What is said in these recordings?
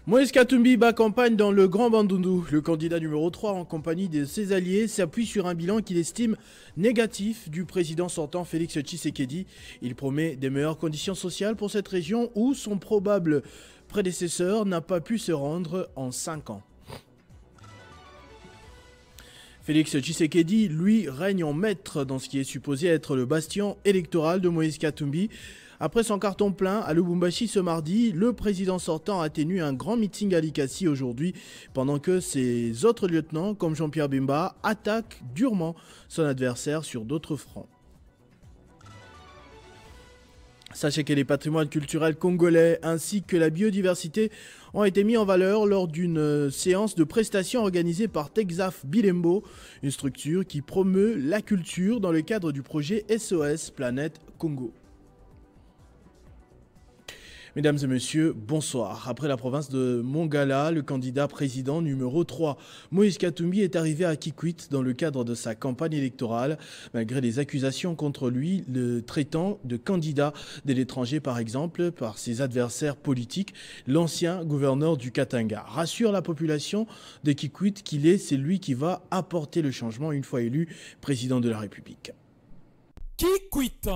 Moïse Katumbi bat campagne dans le Grand Bandundu. Le candidat numéro 3 en compagnie de ses alliés s'appuie sur un bilan qu'il estime négatif du président sortant Félix Tshisekedi. Il promet des meilleures conditions sociales pour cette région où son probable prédécesseur n'a pas pu se rendre en 5 ans. Félix Tshisekedi, lui, règne en maître dans ce qui est supposé être le bastion électoral de Moïse Katumbi. Après son carton plein à Lubumbashi ce mardi, le président sortant a tenu un grand meeting à Likasi aujourd'hui, pendant que ses autres lieutenants, comme Jean-Pierre Bemba, attaquent durement son adversaire sur d'autres fronts. Sachez que les patrimoines culturels congolais ainsi que la biodiversité ont été mis en valeur lors d'une séance de prestations organisée par Texaf Bilembo, une structure qui promeut la culture dans le cadre du projet SOS Planète Congo. Mesdames et messieurs, bonsoir. Après la province de Mongala, le candidat président numéro 3, Moïse Katumbi, est arrivé à Kikwit dans le cadre de sa campagne électorale, malgré les accusations contre lui, le traitant de candidat de l'étranger par exemple, par ses adversaires politiques, l'ancien gouverneur du Katanga. Rassure la population de Kikwit qu'il est celui qui va apporter le changement une fois élu président de la République. Kikwit,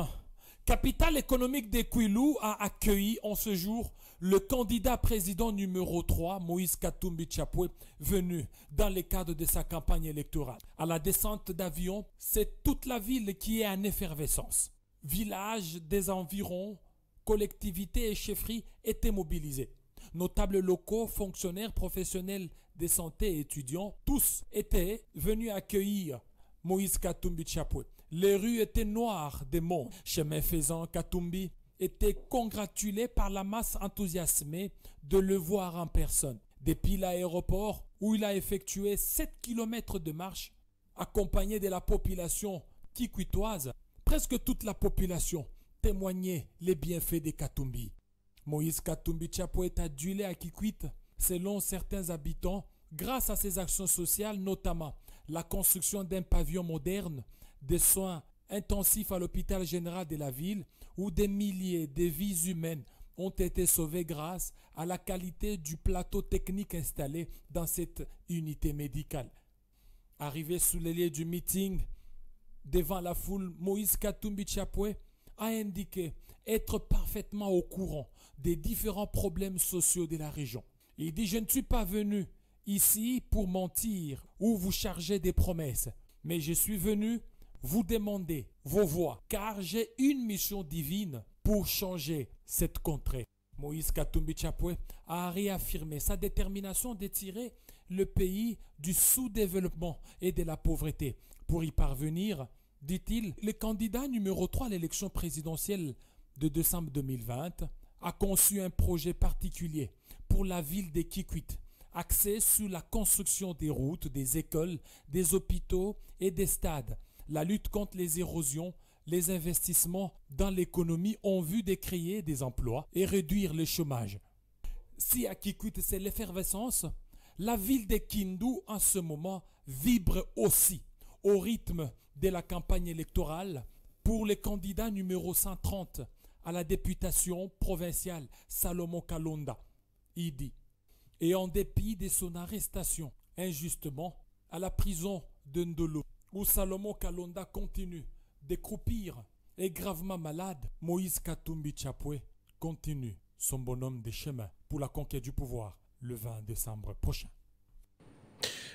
capitale économique des Kwilu, a accueilli en ce jour le candidat président numéro 3, Moïse Katumbi Tshapwe, venu dans le cadre de sa campagne électorale. À la descente d'avion, c'est toute la ville qui est en effervescence. Villages des environs, collectivités et chefferies étaient mobilisés. Notables locaux, fonctionnaires, professionnels de santé et étudiants, tous étaient venus accueillir Moïse Katumbi Tshapwe. Les rues étaient noires de monde. Chemin faisant, Katumbi était congratulé par la masse enthousiasmée de le voir en personne. Depuis l'aéroport où il a effectué 7 km de marche, accompagné de la population kikwitoise, presque toute la population témoignait les bienfaits de Katumbi. Moïse Katumbi Tshapwe est adulé à Kikwit, selon certains habitants, grâce à ses actions sociales, notamment la construction d'un pavillon moderne, des soins intensifs à l'hôpital général de la ville où des milliers de vies humaines ont été sauvées grâce à la qualité du plateau technique installé dans cette unité médicale. Arrivé sous les lieux du meeting, devant la foule, Moïse Katumbi Tshapwe a indiqué être parfaitement au courant des différents problèmes sociaux de la région. Il dit « Je ne suis pas venu ici pour mentir ou vous charger des promesses, mais je suis venu vous demander vos voix, car j'ai une mission divine pour changer cette contrée. » Moïse Katumbi Tshapwe a réaffirmé sa détermination de tirer le pays du sous-développement et de la pauvreté. Pour y parvenir, dit-il, le candidat numéro 3 à l'élection présidentielle de décembre 2020 a conçu un projet particulier pour la ville de Kikwit, axé sur la construction des routes, des écoles, des hôpitaux et des stades. La lutte contre les érosions, les investissements dans l'économie en vue de créer des emplois et réduire le chômage. Si à Kikwit c'est l'effervescence, la ville de Kindu en ce moment vibre aussi au rythme de la campagne électorale pour le candidat numéro 130 à la députation provinciale Salomon Kalonda. Il dit, et en dépit de son arrestation injustement à la prison de Ndolo, où Salomon Kalonda continue de croupir et gravement malade, Moïse Katumbi Tshapwe continue son bonhomme de chemin pour la conquête du pouvoir le 20 décembre prochain.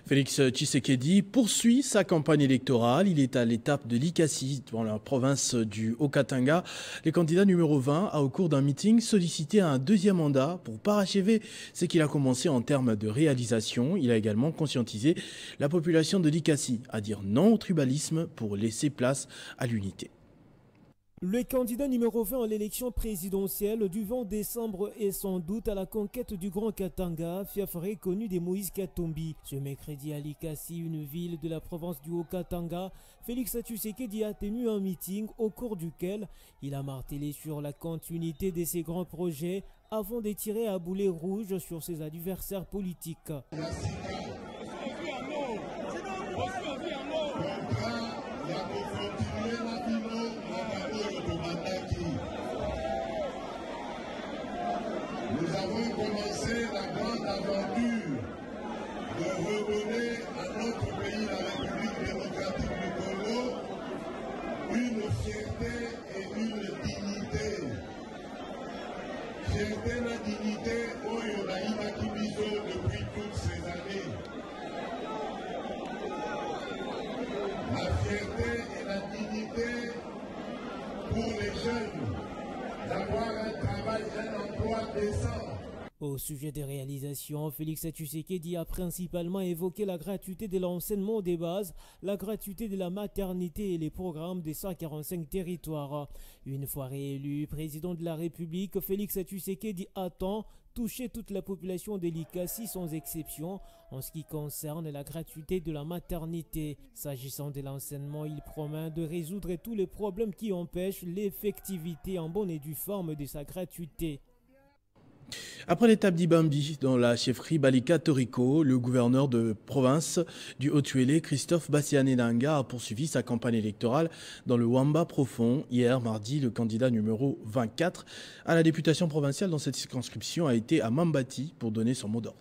Félix Tshisekedi poursuit sa campagne électorale. Il est à l'étape de Likasi, dans la province du Haut-Katanga. Le candidat numéro 20 a, au cours d'un meeting, sollicité un deuxième mandat pour parachever ce qu'il a commencé en termes de réalisation. Il a également conscientisé la population de Likasi à dire non au tribalisme pour laisser place à l'unité. Le candidat numéro 20 à l'élection présidentielle du 20 décembre est sans doute à la conquête du Grand Katanga, fief reconnu de Moïse Katumbi. Ce mercredi à Likasi, une ville de la province du Haut-Katanga, Félix Tshisekedi a tenu un meeting au cours duquel il a martelé sur la continuité de ses grands projets avant de tirer à boulet rouge sur ses adversaires politiques. Nous avons commencé la grande l'aventure de redonner à notre pays, la République démocratique du Congo, une fierté et une dignité. Fierté et dignité, Oyo Naïma Kibizo depuis toutes ces années. La fierté et la dignité pour les jeunes d'avoir un travail, un emploi décent. Au sujet des réalisations, Félix Tshisekedi a principalement évoqué la gratuité de l'enseignement des bases, la gratuité de la maternité et les programmes des 145 territoires. Une fois réélu président de la République, Félix Tshisekedi attend toucher toute la population de l'Ikassi sans exception en ce qui concerne la gratuité de la maternité. S'agissant de l'enseignement, il promet de résoudre tous les problèmes qui empêchent l'effectivité en bonne et due forme de sa gratuité. Après l'étape d'Ibambi, dans la chefferie Balika Toriko, le gouverneur de province du Haut-Tuélé, Christophe Bassiané-Nanga, a poursuivi sa campagne électorale dans le Wamba profond. Hier, mardi, le candidat numéro 24 à la députation provinciale dans cette circonscription a été à Mambati pour donner son mot d'ordre.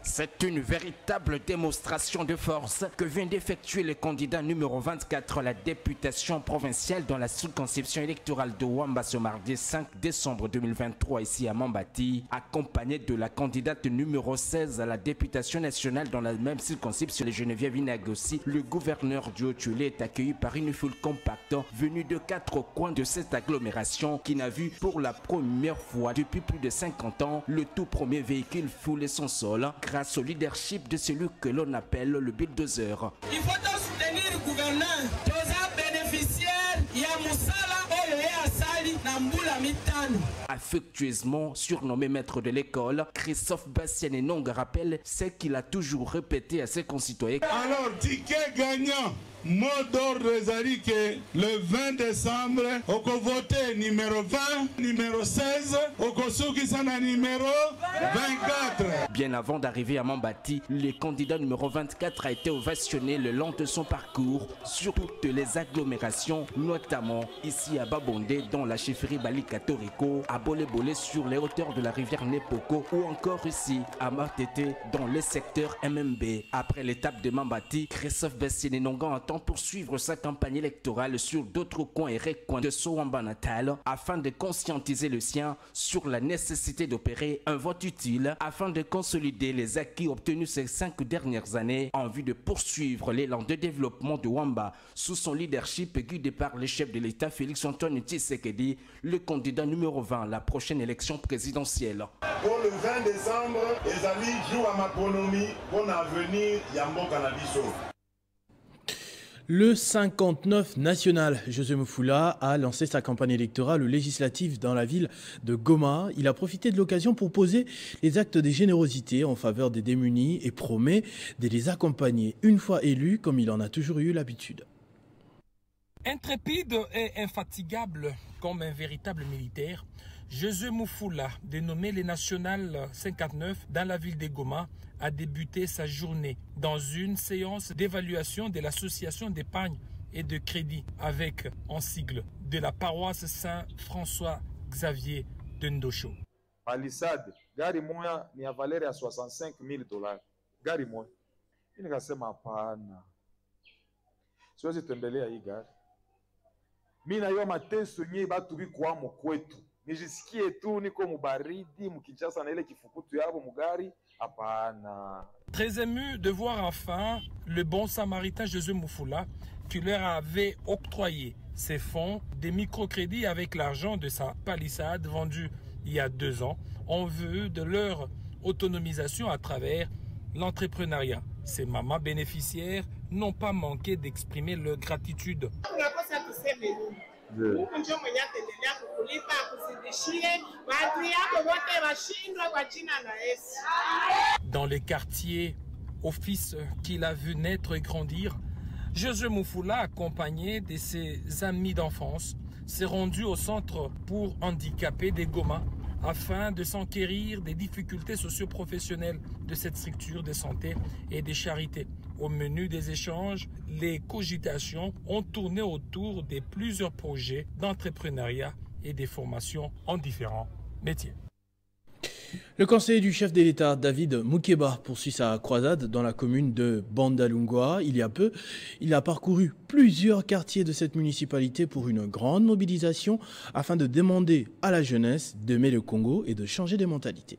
C'est une véritable démonstration de force que vient d'effectuer le candidat numéro 24 à la députation provinciale dans la circonscription électorale de Wamba ce mardi 5 décembre 2023 ici à Mambati, accompagné de la candidate numéro 16 à la députation nationale dans la même circonscription, le Geneviève Inagossi. Le gouverneur du Haut-Tuélé est accueilli par une foule compacte venue de 4 coins de cette agglomération qui n'a vu pour la première fois depuis plus de 50 ans le tout premier véhicule fouler son sol grâce au leadership de celui que l'on appelle le bulldozer. Il faut soutenir le gouverneur, tous les bénéficiaires, il y a Moussala, Asali, Nambula Mitano. Affectueusement surnommé maître de l'école, Christophe Bassiané-Nanga rappelle ce qu'il a toujours répété à ses concitoyens. Alors, ticket gagnant, mot d'ordre Zari que le 20 décembre, on peut voter numéro 20, numéro 16, on peut soutenir numéro 24. Bien avant d'arriver à Mambati, le candidat numéro 24 a été ovationné le long de son parcours sur toutes les agglomérations, notamment ici à Babondé dans la chefferie Balika Toriko, à Bolé-Bolé sur les hauteurs de la rivière Nepoko ou encore ici à Martété dans le secteur MMB. Après l'étape de Mambati, Christophe Bassiané-Nanga entend poursuivre sa campagne électorale sur d'autres coins et recoins de Sowamba natal afin de conscientiser le sien sur la nécessité d'opérer un vote utile afin de consolider les acquis obtenus ces 5 dernières années en vue de poursuivre l'élan de développement de Wamba sous son leadership guidé par le chef de l'État Félix-Antoine Tshisekedi, le candidat numéro 20 à la prochaine élection présidentielle. Pour le 20 décembre, les amis jouent à ma économie pour l'avenir Yambo Canabiso. Le 59 national, José Mufula, a lancé sa campagne électorale législative dans la ville de Goma. Il a profité de l'occasion pour poser les actes de générosité en faveur des démunis et promet de les accompagner une fois élu comme il en a toujours eu l'habitude. Intrépide et infatigable comme un véritable militaire, José Mufula, dénommé le National 59 dans la ville de Goma, a débuté sa journée dans une séance d'évaluation de l'association d'épargne et de crédit avec, en sigle, de la paroisse Saint-François Xavier de Ndosho. Palisade, gari moya ni ya valeur ya $65,000. Gari moya. Ini kasema hapana. Siwezi tembelea hii gari. Mimi na yo mateso nye batu bikwamo kwetu. Nijisikie tu niko mubaridi mukijasa na ile kifukutu yabo mugari hapana. Très ému de voir enfin le bon samaritain José Mufula qui leur avait octroyé ses fonds des microcrédits avec l'argent de sa palissade vendue il y a 2 ans en vue de leur autonomisation à travers l'entrepreneuriat. Ces mamans bénéficiaires n'ont pas manqué d'exprimer leur gratitude. Dans les quartiers, office qu'il a vu naître et grandir, José Mufula, accompagné de ses amis d'enfance, s'est rendu au centre pour handicapés des Goma afin de s'enquérir des difficultés socio-professionnelles de cette structure de santé et de charité. Au menu des échanges, les cogitations ont tourné autour de plusieurs projets d'entrepreneuriat et des formations en différents métiers. Le conseiller du chef de l'État, David Moukeba, poursuit sa croisade dans la commune de Bandalungwa. Il y a peu, il a parcouru plusieurs quartiers de cette municipalité pour une grande mobilisation afin de demander à la jeunesse d'aimer le Congo et de changer de mentalité.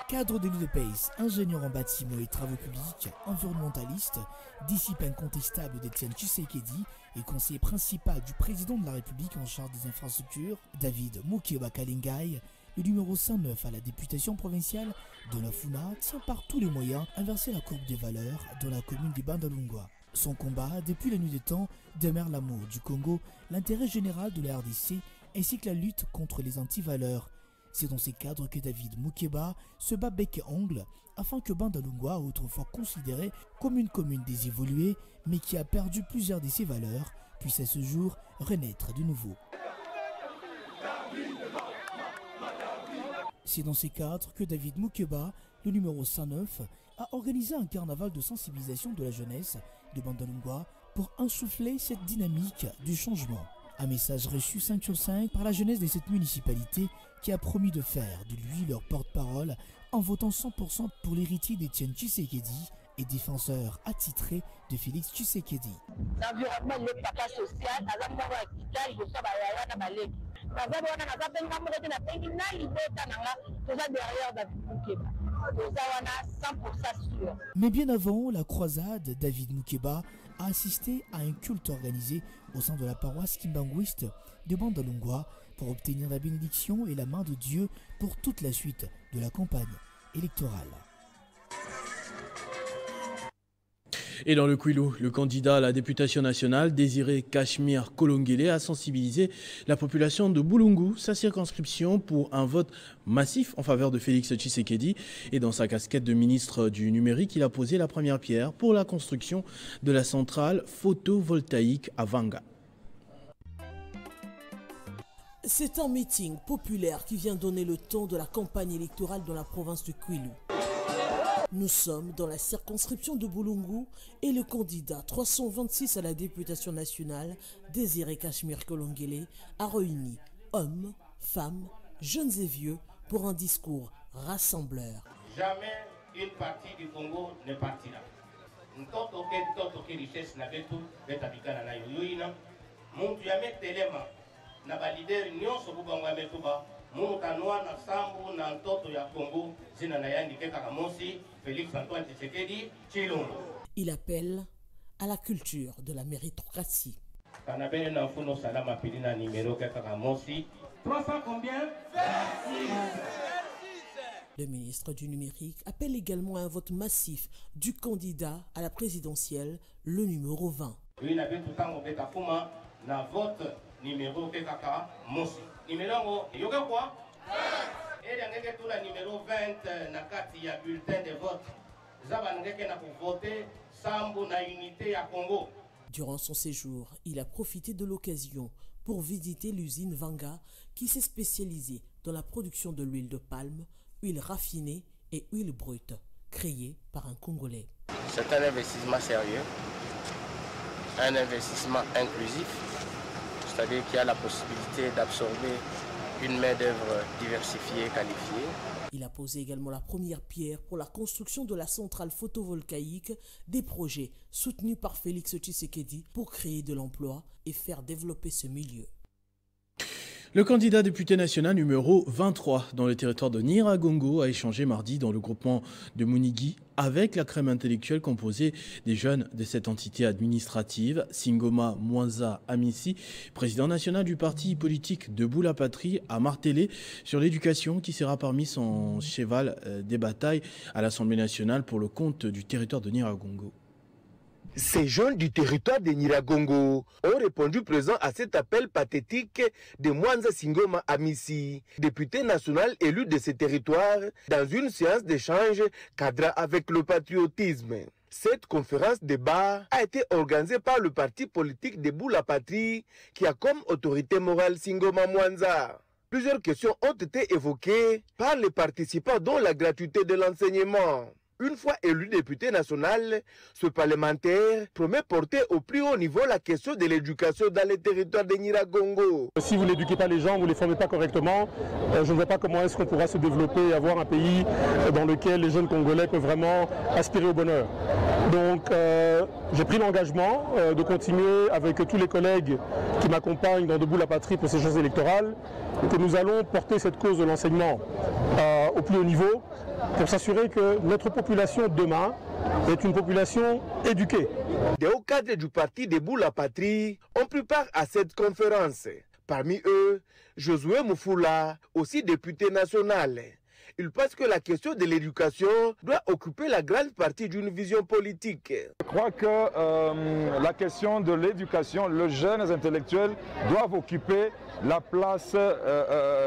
Cadre de l'UDPS, ingénieur en bâtiment et travaux publics, environnementaliste, disciple incontestable d'Étienne Tshisekedi et conseiller principal du président de la République en charge des infrastructures, David Moukeba Kalingai, le numéro 109 à la députation provinciale de la Funa, tient par tous les moyens à inverser la courbe des valeurs dans la commune de Bandalungwa. Son combat, depuis la nuit des temps, demeure l'amour du Congo, l'intérêt général de la RDC ainsi que la lutte contre les antivaleurs. C'est dans ces cadres que David Moukeba se bat bec et ongle afin que Bandalungwa, autrefois considérée comme une commune désévoluée mais qui a perdu plusieurs de ses valeurs, puisse à ce jour renaître de nouveau. C'est dans ces cadres que David Moukeba, le numéro 109, a organisé un carnaval de sensibilisation de la jeunesse de Bandalungwa pour insouffler cette dynamique du changement. Un message reçu 5 sur 5 par la jeunesse de cette municipalité qui a promis de faire de lui leur porte-parole en votant 100% pour l'héritier d'Étienne Tshisekedi et défenseur attitré de Félix Tshisekedi. L'environnement n'est pas social, mais bien avant la croisade, David Moukeba a assisté à un culte organisé au sein de la paroisse kimbanguiste de Bandalungwa pour obtenir la bénédiction et la main de Dieu pour toute la suite de la campagne électorale. Et dans le Kwilu, le candidat à la députation nationale, Désiré Cachemire Kolongele, a sensibilisé la population de Bulungu, sa circonscription, pour un vote massif en faveur de Félix Tshisekedi. Et dans sa casquette de ministre du numérique, il a posé la première pierre pour la construction de la centrale photovoltaïque à Vanga. C'est un meeting populaire qui vient donner le ton de la campagne électorale dans la province du Kwilu. Nous sommes dans la circonscription de Bulungu et le candidat 326 à la députation nationale, Désiré Cachemire Kolongele, a réuni hommes, femmes, jeunes et vieux pour un discours rassembleur. Jamais une partie du Congo ne partira. Richesse il appelle à la culture de la méritocratie. Le ministre du numérique appelle également à un vote massif du candidat à la présidentielle, le numéro 20. Numéro Kekaka Mosi. Numéro quoi? Et la numéro 20 na kati ya bulletin de vote. Zabanengeke na voter sambo na unité à Congo. Durant son séjour, il a profité de l'occasion pour visiter l'usine Vanga qui s'est spécialisée dans la production de l'huile de palme, huile raffinée et huile brute, créée par un Congolais. C'est un investissement sérieux, un investissement inclusif. C'est-à-dire qu'il y a la possibilité d'absorber une main-d'œuvre diversifiée et qualifiée. Il a posé également la première pierre pour la construction de la centrale photovoltaïque, des projets soutenus par Félix Tshisekedi pour créer de l'emploi et faire développer ce milieu. Le candidat député national numéro 23 dans le territoire de Nyiragongo a échangé mardi dans le groupement de Munigi avec la crème intellectuelle composée des jeunes de cette entité administrative. Singoma Mwanza Amisi, président national du parti politique Debout la Patrie, a martelé sur l'éducation qui sera parmi son cheval des batailles à l'Assemblée nationale pour le compte du territoire de Nyiragongo. Ces jeunes du territoire de Nyiragongo ont répondu présent à cet appel pathétique de Mwanza Singoma Amisi, député national élu de ce territoire, dans une séance d'échange cadra avec le patriotisme. Cette conférence débat a été organisée par le parti politique Debout la Patrie, qui a comme autorité morale Singoma Mwanza. Plusieurs questions ont été évoquées par les participants, dont la gratuité de l'enseignement. Une fois élu député national, ce parlementaire promet porter au plus haut niveau la question de l'éducation dans les territoires de Nyiragongo. Si vous n'éduquez pas les gens, vous ne les formez pas correctement, je ne vois pas comment est-ce qu'on pourra se développer et avoir un pays dans lequel les jeunes Congolais peuvent vraiment aspirer au bonheur. Donc j'ai pris l'engagement de continuer avec tous les collègues qui m'accompagnent dans Debout la Patrie pour ces choses électorales, et que nous allons porter cette cause de l'enseignement au plus haut niveau pour s'assurer que notre population demain est une population éduquée. Des hauts cadres du parti Debout la Patrie ont pris part à cette conférence. Parmi eux, Josué Moufoula, aussi député national. Il pense que la question de l'éducation doit occuper la grande partie d'une vision politique. Je crois que la question de l'éducation, les jeunes intellectuels doivent occuper la place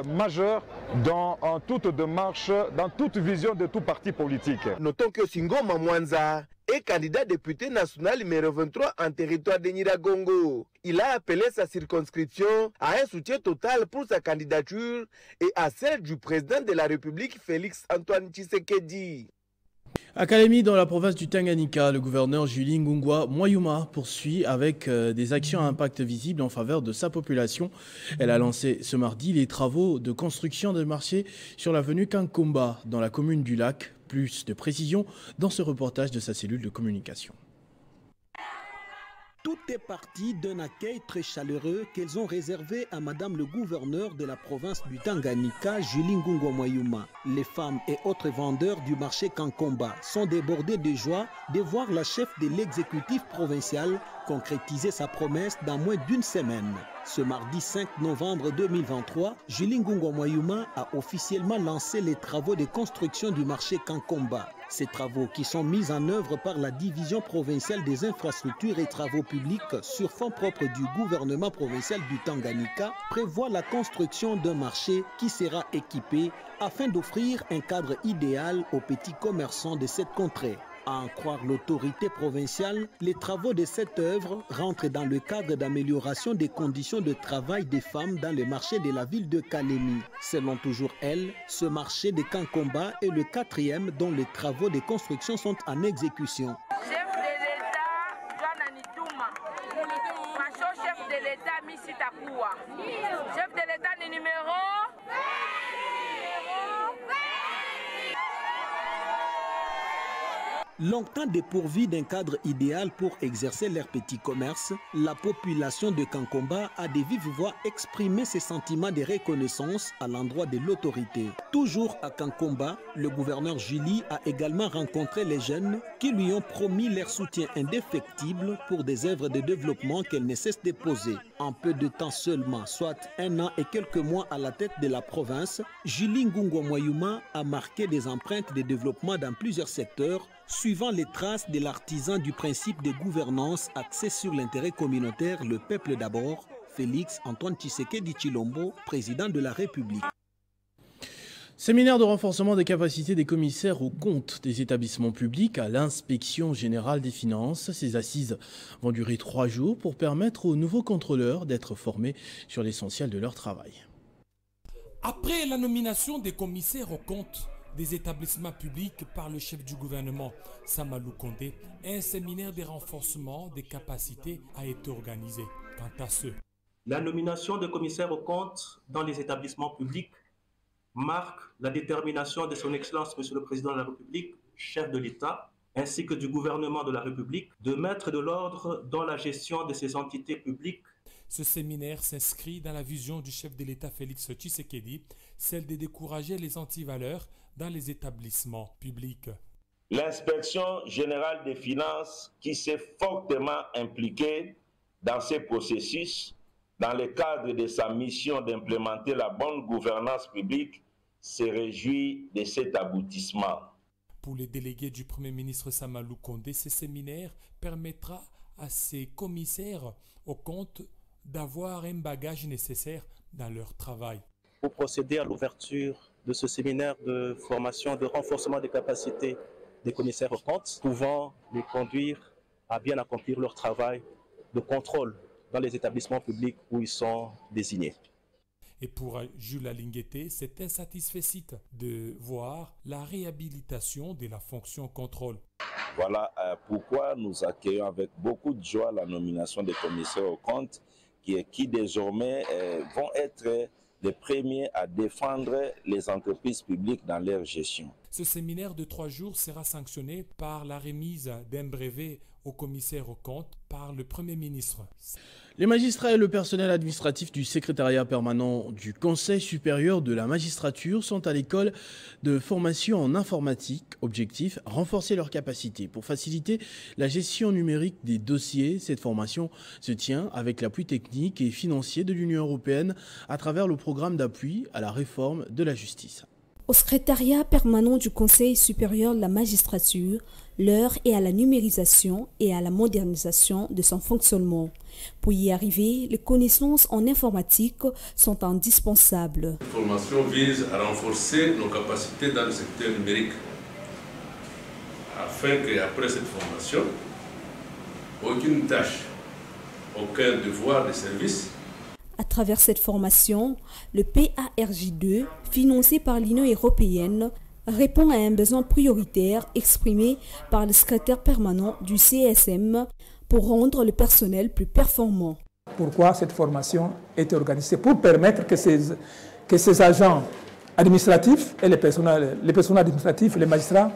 majeure dans toute démarche, dans toute vision de tout parti politique. Notons que Singoma Mwanza est candidat député national numéro 23 en territoire de Nyiragongo. Il a appelé sa circonscription à un soutien total pour sa candidature et à celle du président de la République Félix Antoine Tshisekedi. À Kalemi, dans la province du Tanganyika, le gouverneur Julie Ngungwa Mwayuma poursuit avec des actions à impact visible en faveur de sa population. Elle a lancé ce mardi les travaux de construction de marché sur l'avenue Kankomba dans la commune du Lac. Plus de précisions dans ce reportage de sa cellule de communication. Tout est parti d'un accueil très chaleureux qu'elles ont réservé à Madame le gouverneur de la province du Tanganyika, Julie Ngungwa Mwayuma. Les femmes et autres vendeurs du marché Kankomba sont débordés de joie de voir la chef de l'exécutif provincial concrétiser sa promesse dans moins d'une semaine. Ce mardi 5 novembre 2023, Julie Ngungwa Mwayuma a officiellement lancé les travaux de construction du marché Kankomba. Ces travaux, qui sont mis en œuvre par la division provinciale des infrastructures et travaux publics sur fonds propres du gouvernement provincial du Tanganyika, prévoient la construction d'un marché qui sera équipé afin d'offrir un cadre idéal aux petits commerçants de cette contrée. À en croire l'autorité provinciale, les travaux de cette œuvre rentrent dans le cadre d'amélioration des conditions de travail des femmes dans le marché de la ville de Kalemi. Selon toujours elle, ce marché de Kankomba est le 4e dont les travaux de construction sont en exécution. Chef de l'État, Joana Nitouma. Chef de l'État, Missy Takoua. Chef de l'État, numéro... Longtemps dépourvue d'un cadre idéal pour exercer leur petit commerce, la population de Kankomba a de vive voix exprimé ses sentiments de reconnaissance à l'endroit de l'autorité. Toujours à Kankomba, le gouverneur Julie a également rencontré les jeunes qui lui ont promis leur soutien indéfectible pour des œuvres de développement qu'elle ne cesse de poser. En peu de temps seulement, soit 1 an et quelques mois à la tête de la province, Julie Ngungwa Mwayuma a marqué des empreintes de développement dans plusieurs secteurs, suivant les traces de l'artisan du principe de gouvernance axé sur l'intérêt communautaire, le peuple d'abord, Félix Antoine Tshisekedi Tshilombo, président de la République. Séminaire de renforcement des capacités des commissaires aux comptes des établissements publics à l'inspection générale des finances. Ces assises vont durer 3 jours pour permettre aux nouveaux contrôleurs d'être formés sur l'essentiel de leur travail. Après la nomination des commissaires aux comptes des établissements publics par le chef du gouvernement, Samalou Kondé, un séminaire de renforcement des capacités a été organisé. Quant à ceux, la nomination des commissaires aux comptes dans les établissements publics marque la détermination de son Excellence Monsieur le Président de la République, chef de l'État, ainsi que du gouvernement de la République, de mettre de l'ordre dans la gestion de ces entités publiques. Ce séminaire s'inscrit dans la vision du chef de l'État Félix Tshisekedi, celle de décourager les antivaleurs dans les établissements publics. L'inspection générale des finances, qui s'est fortement impliquée dans ces processus, dans le cadre de sa mission d'implémenter la bonne gouvernance publique, se réjouit de cet aboutissement. Pour les délégués du Premier ministre Samalou Kondé, ce séminaire permettra à ces commissaires aux comptes d'avoir un bagage nécessaire dans leur travail. Pour procéder à l'ouverture de ce séminaire de formation, de renforcement des capacités des commissaires aux comptes, pouvant les conduire à bien accomplir leur travail de contrôle dans les établissements publics où ils sont désignés. Et pour Jules Alingueté, c'est insatisfaisant de voir la réhabilitation de la fonction contrôle. Voilà pourquoi nous accueillons avec beaucoup de joie la nomination des commissaires aux comptes qui désormais vont être les premiers à défendre les entreprises publiques dans leur gestion. Ce séminaire de 3 jours sera sanctionné par la remise d'un brevet au commissaire aux comptes par le Premier ministre. Les magistrats et le personnel administratif du secrétariat permanent du Conseil supérieur de la magistrature sont à l'école de formation en informatique. Objectif, renforcer leurs capacités. Pour faciliter la gestion numérique des dossiers, cette formation se tient avec l'appui technique et financier de l'Union européenne à travers le programme d'appui à la réforme de la justice. Au secrétariat permanent du Conseil supérieur de la magistrature, l'heure est à la numérisation et à la modernisation de son fonctionnement. Pour y arriver, les connaissances en informatique sont indispensables. Cette formation vise à renforcer nos capacités dans le secteur numérique, afin qu'après cette formation, aucune tâche, aucun devoir de service. À travers cette formation, le PARJ2, financé par l'Union européenne, répond à un besoin prioritaire exprimé par le secrétaire permanent du CSM pour rendre le personnel plus performant. Pourquoi cette formation est organisée? Pour permettre que ces agents administratifs et les personnels administratifs, les magistrats,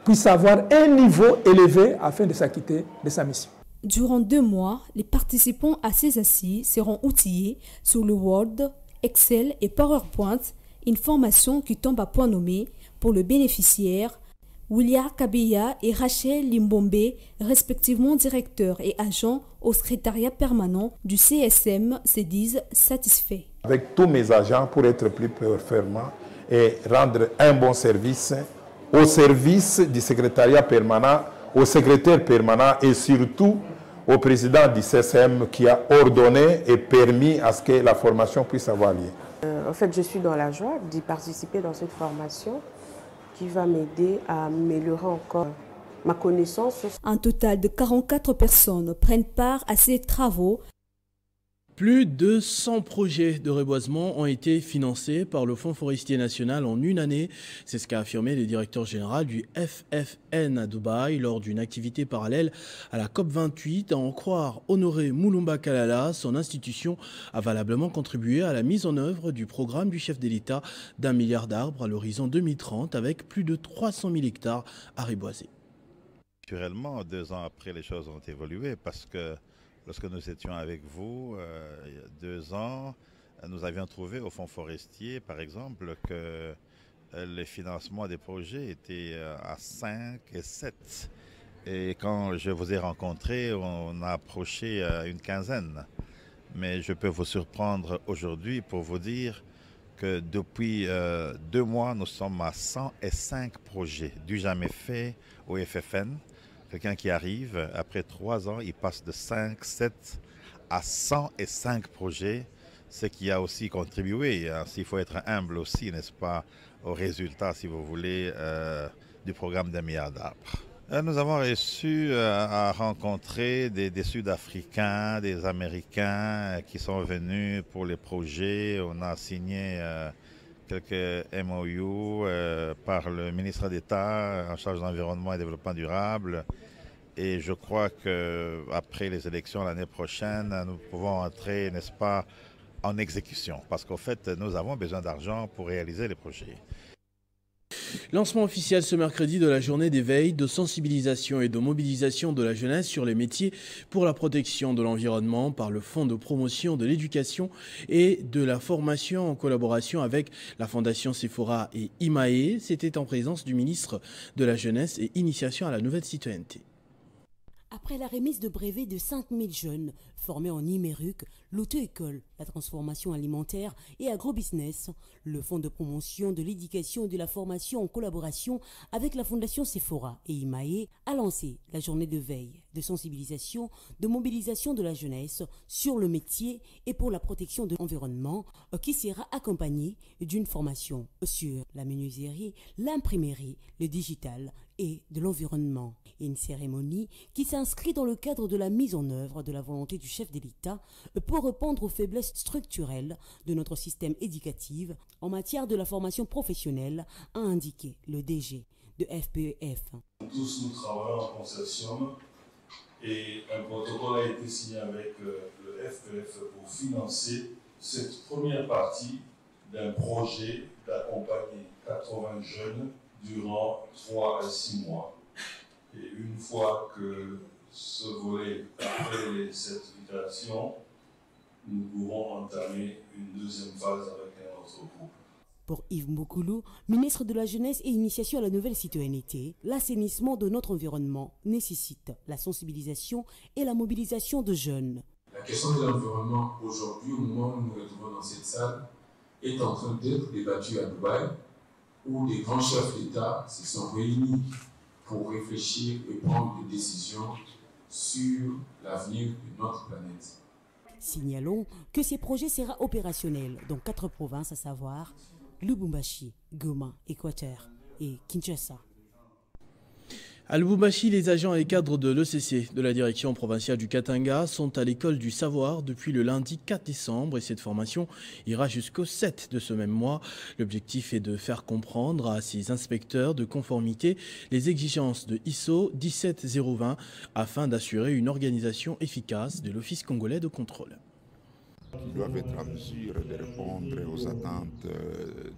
puissent avoir un niveau élevé afin de s'acquitter de sa mission. Durant 2 mois, les participants à ces assises seront outillés sur le Word, Excel et PowerPoint, une formation qui tombe à point nommé pour le bénéficiaire. William Kabeya et Rachel Limbombe, respectivement directeurs et agents au secrétariat permanent du CSM, se disent satisfaits. Avec tous mes agents pour être plus performants et rendre un bon service au service du secrétariat permanent, au secrétaire permanent et surtout au président du CSM qui a ordonné et permis à ce que la formation puisse avoir lieu. En fait, je suis dans la joie d'y participer dans cette formation qui va m'aider à améliorer encore ma connaissance. Un total de 44 personnes prennent part à ces travaux. Plus de 100 projets de reboisement ont été financés par le Fonds forestier national en une année. C'est ce qu'a affirmé le directeur général du FFN à Dubaï lors d'une activité parallèle à la COP28. À en croire Honoré Moulumba Kalala, son institution a valablement contribué à la mise en œuvre du programme du chef de l'État d'1 milliard d'arbres à l'horizon 2030 avec plus de 300 000 hectares à reboiser. Naturellement, 2 ans après, les choses ont évolué parce que lorsque nous étions avec vous, il y a 2 ans, nous avions trouvé au Fonds forestier, par exemple, que les financements des projets étaient à 5 et 7. Et quand je vous ai rencontré, on a approché une quinzaine. Mais je peux vous surprendre aujourd'hui pour vous dire que depuis 2 mois, nous sommes à 105 projets, du jamais fait au FFN. Quelqu'un qui arrive, après 3 ans, il passe de 5, 7 à 105 projets, ce qui a aussi contribué, s'il faut être humble aussi, n'est-ce pas, au résultat, si vous voulez, du programme d'1 milliard d'arbres. Nous avons réussi à rencontrer des Sud-Africains, des Américains qui sont venus pour les projets. On a signé quelques MOU par le ministre d'État en charge de l'environnement et développement durable. Et je crois qu'après les élections l'année prochaine, nous pouvons entrer, n'est-ce pas, en exécution. Parce qu'en fait, nous avons besoin d'argent pour réaliser les projets. Lancement officiel ce mercredi de la journée d'éveil, de sensibilisation et de mobilisation de la jeunesse sur les métiers pour la protection de l'environnement par le Fonds de promotion de l'éducation et de la formation en collaboration avec la Fondation Sephora et IMAE. C'était en présence du ministre de la Jeunesse et Initiation à la Nouvelle Citoyenneté. Après la remise de brevets de 5000 jeunes formés en numérique, l'auto-école, la transformation alimentaire et agrobusiness, le Fonds de promotion de l'éducation et de la formation en collaboration avec la Fondation Sephora et IMAE a lancé la journée de veille, de sensibilisation, de mobilisation de la jeunesse sur le métier et pour la protection de l'environnement qui sera accompagnée d'une formation sur la menuiserie, l'imprimerie, le digital et de l'environnement. Une cérémonie qui s'inscrit dans le cadre de la mise en œuvre de la volonté du chef de l'État pour répondre aux faiblesses structurelles de notre système éducatif en matière de la formation professionnelle, a indiqué le DG de FPEF. Tous nous travaillons en consortium et un protocole a été signé avec le FPEF pour financer cette première partie d'un projet d'accompagner 80 jeunes durant 3 à 6 mois. Et une fois que ce volet après les certifications, nous pourrons entamer une deuxième phase avec un autre groupe. Pour Yves Moukoulou, ministre de la Jeunesse et Initiation à la Nouvelle Citoyenneté, l'assainissement de notre environnement nécessite la sensibilisation et la mobilisation de jeunes. La question de l'environnement aujourd'hui, au moment où nous nous retrouvons dans cette salle, est en train d'être débattue à Dubaï, où des grands chefs d'État se sont réunis pour réfléchir et prendre des décisions sur l'avenir de notre planète. Signalons que ces projets seront opérationnels dans 4 provinces, à savoir Lubumbashi, Goma, Équateur et Kinshasa. À Lubumbashi, les agents et cadres de l'ECC de la direction provinciale du Katanga sont à l'école du savoir depuis le lundi 4 décembre et cette formation ira jusqu'au 7 de ce même mois. L'objectif est de faire comprendre à ces inspecteurs de conformité les exigences de ISO 17020 afin d'assurer une organisation efficace de l'Office congolais de contrôle. Qui doivent être en mesure de répondre aux attentes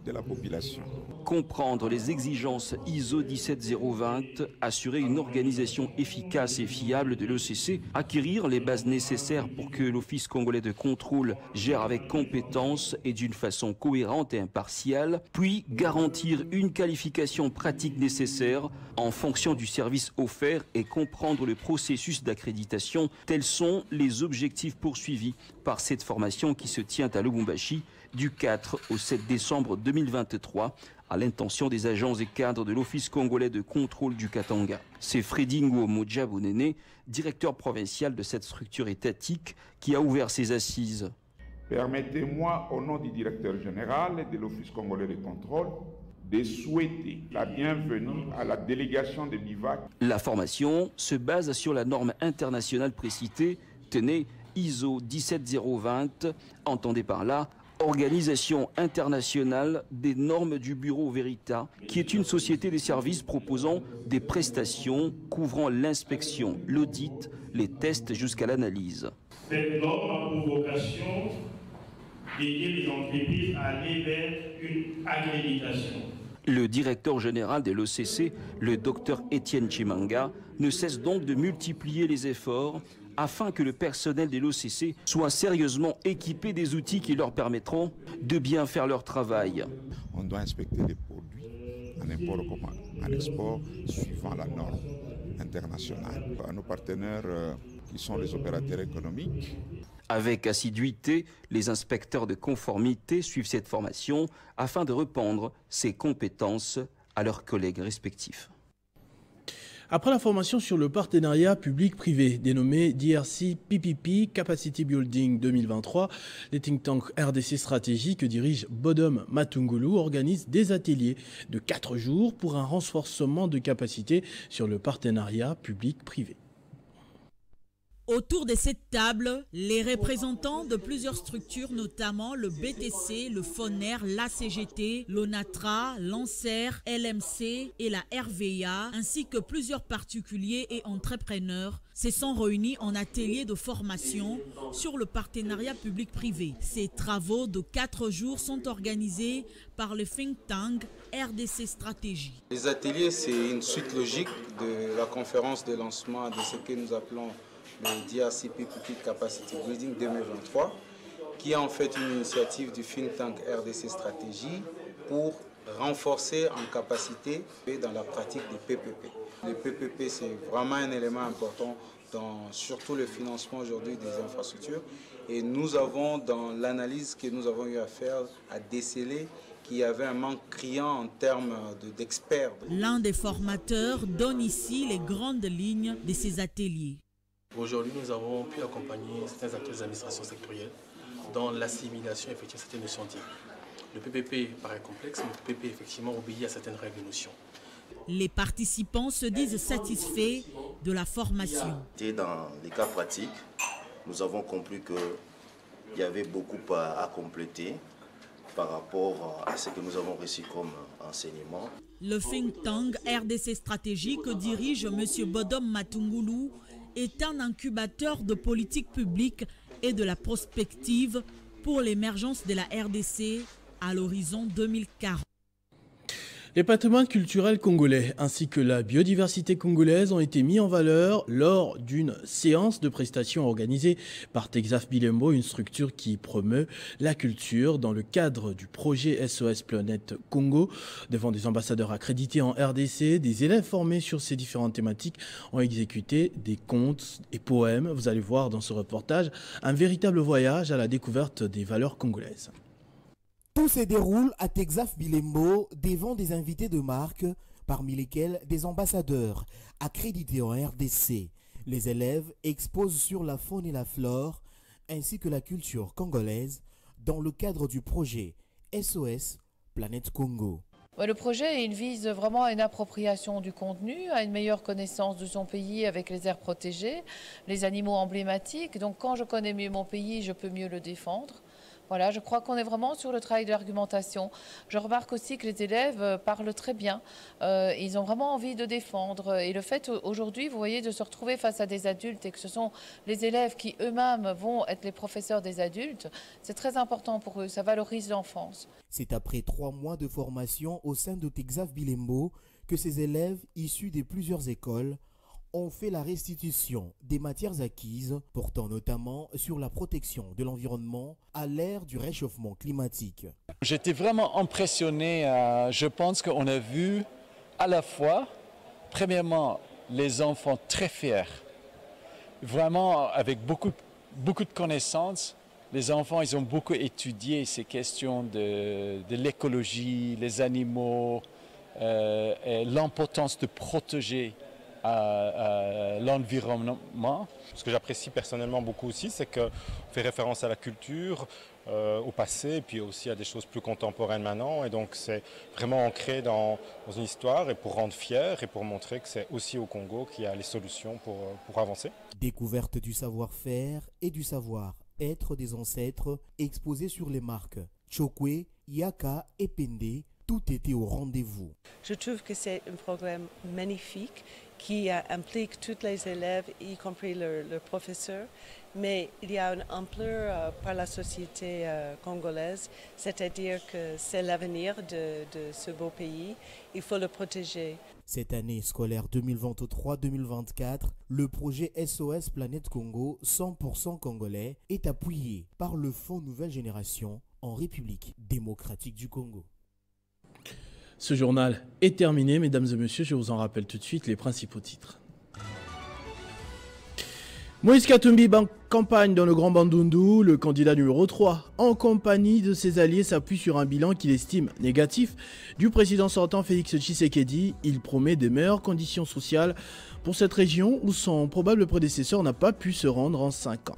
de la population. Comprendre les exigences ISO 17020, assurer une organisation efficace et fiable de l'ECC, acquérir les bases nécessaires pour que l'Office congolais de contrôle gère avec compétence et d'une façon cohérente et impartiale, puis garantir une qualification pratique nécessaire en fonction du service offert et comprendre le processus d'accréditation. Tels sont les objectifs poursuivis par cette formation qui se tient à Lubumbashi du 4 au 7 décembre 2023 à l'intention des agents et cadres de l'Office congolais de contrôle du Katanga. C'est Freddy Mojabonene, directeur provincial de cette structure étatique, qui a ouvert ses assises. Permettez-moi, au nom du directeur général de l'Office congolais de contrôle, de souhaiter la bienvenue à la délégation de l'IVAC. La formation se base sur la norme internationale précitée, tenez, ISO 17020, entendez par là Organisation internationale des normes du Bureau Verita, qui est une société de services proposant des prestations couvrant l'inspection, l'audit, les tests jusqu'à l'analyse. Cette norme a pour vocation d'aider les entreprises à aller vers une accréditation. Le directeur général de l'ECC, le docteur Étienne Chimanga, ne cesse donc de multiplier les efforts afin que le personnel de l'OCC soit sérieusement équipé des outils qui leur permettront de bien faire leur travail. On doit inspecter les produits en import comme en export suivant la norme internationale. Nos partenaires qui sont les opérateurs économiques. Avec assiduité, les inspecteurs de conformité suivent cette formation afin de répandre ces compétences à leurs collègues respectifs. Après la formation sur le partenariat public-privé dénommé DRC PPP Capacity Building 2023, les think tanks RDC Stratégie que dirige Bodom Matungulu organise des ateliers de 4 jours pour un renforcement de capacité sur le partenariat public-privé. Autour de cette table, les représentants de plusieurs structures, notamment le BTC, le FONER, la CGT, l'ONATRA, l'ANSER, LMC et la RVA, ainsi que plusieurs particuliers et entrepreneurs, se sont réunis en atelier de formation sur le partenariat public-privé. Ces travaux de 4 jours sont organisés par le think tank RDC Stratégie. Les ateliers, c'est une suite logique de la conférence de lancement de ce que nous appelons le DRC PPP Capacity Building 2023, qui est en fait une initiative du think tank RDC Stratégie pour renforcer en capacité dans la pratique des PPP. Les PPP, c'est vraiment un élément important dans surtout le financement aujourd'hui des infrastructures. Et nous avons, dans l'analyse que nous avons eu à faire, à déceler qu'il y avait un manque criant en termes d'experts. L'un des formateurs donne ici les grandes lignes de ces ateliers. Aujourd'hui, nous avons pu accompagner certains acteurs des administrations sectorielles dans l'assimilation effective de certaines notions. Le PPP paraît complexe, mais le PPP effectivement obéit à certaines règles et notions. Les participants se disent satisfaits de la formation. Dans les cas pratiques, nous avons compris qu'il y avait beaucoup à compléter par rapport à ce que nous avons reçu comme enseignement. Le think tank RDC Stratégie que dirige M. Bodom Matungulu est un incubateur de politique publique et de la prospective pour l'émergence de la RDC à l'horizon 2040. Les patrimoines culturels congolais ainsi que la biodiversité congolaise ont été mis en valeur lors d'une séance de prestations organisée par Texaf Bilembo, une structure qui promeut la culture dans le cadre du projet SOS Planète Congo. Devant des ambassadeurs accrédités en RDC, des élèves formés sur ces différentes thématiques ont exécuté des contes et poèmes. Vous allez voir dans ce reportage un véritable voyage à la découverte des valeurs congolaises. Tout se déroule à Texaf Bilembo devant des invités de marque, parmi lesquels des ambassadeurs accrédités en RDC. Les élèves exposent sur la faune et la flore, ainsi que la culture congolaise, dans le cadre du projet SOS Planète Congo. Le projet il vise vraiment à une appropriation du contenu, à une meilleure connaissance de son pays avec les aires protégées, les animaux emblématiques. Donc quand je connais mieux mon pays, je peux mieux le défendre. Voilà, je crois qu'on est vraiment sur le travail de l'argumentation. Je remarque aussi que les élèves parlent très bien. Ils ont vraiment envie de défendre. Et le fait aujourd'hui, vous voyez, de se retrouver face à des adultes et que ce sont les élèves qui eux-mêmes vont être les professeurs des adultes, c'est très important pour eux. Ça valorise l'enfance. C'est après 3 mois de formation au sein de Texaf Bilembo que ces élèves, issus de plusieurs écoles, ont fait la restitution des matières acquises, portant notamment sur la protection de l'environnement à l'ère du réchauffement climatique. J'étais vraiment impressionné. Je pense qu'on a vu à la fois, premièrement, les enfants très fiers, vraiment avec beaucoup de connaissances. Les enfants, ils ont beaucoup étudié ces questions de l'écologie, les animaux, et l'importance de protéger l'environnement. Ce que j'apprécie personnellement beaucoup aussi, c'est qu'on fait référence à la culture, au passé, et puis aussi à des choses plus contemporaines maintenant. Et donc c'est vraiment ancré dans une histoire et pour rendre fier et pour montrer que c'est aussi au Congo qu'il y a les solutions pour avancer. Découverte du savoir-faire et du savoir-être des ancêtres exposés sur les marques Chokwe, Yaka et Pende. Tout était au rendez-vous. Je trouve que c'est un programme magnifique qui implique tous les élèves, y compris le professeur, mais il y a une ampleur par la société congolaise, c'est-à-dire que c'est l'avenir de ce beau pays, il faut le protéger. Cette année scolaire 2023-2024, le projet SOS Planète Congo 100% congolais est appuyé par le Fonds Nouvelle Génération en République démocratique du Congo. Ce journal est terminé, mesdames et messieurs, je vous en rappelle tout de suite les principaux titres. Moïse Katumbi campagne dans le Grand Bandundu, le candidat numéro 3, en compagnie de ses alliés, s'appuie sur un bilan qu'il estime négatif du président sortant Félix Tshisekedi. Il promet de meilleures conditions sociales pour cette région où son probable prédécesseur n'a pas pu se rendre en 5 ans.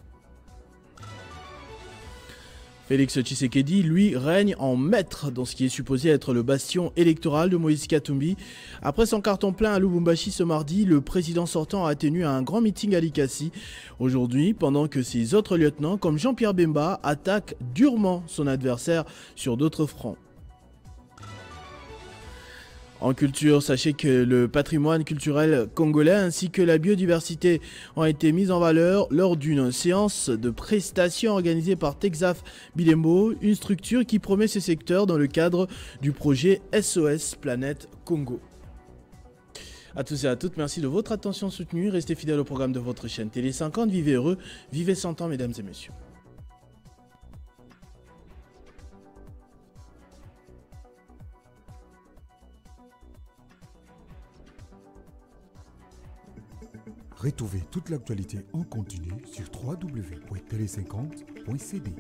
Félix Tshisekedi, lui, règne en maître dans ce qui est supposé être le bastion électoral de Moïse Katumbi. Après son carton plein à Lubumbashi ce mardi, le président sortant a tenu un grand meeting à Likasi aujourd'hui, pendant que ses autres lieutenants, comme Jean-Pierre Bemba, attaquent durement son adversaire sur d'autres fronts. En culture, sachez que le patrimoine culturel congolais ainsi que la biodiversité ont été mis en valeur lors d'une séance de prestations organisée par Texaf Bilembo, une structure qui promet ce secteur dans le cadre du projet SOS Planète Congo. À tous et à toutes, merci de votre attention soutenue. Restez fidèles au programme de votre chaîne Télé 50. Vivez heureux, vivez 100 ans, mesdames et messieurs. Retrouvez toute l'actualité en continu sur www.tele50.cd.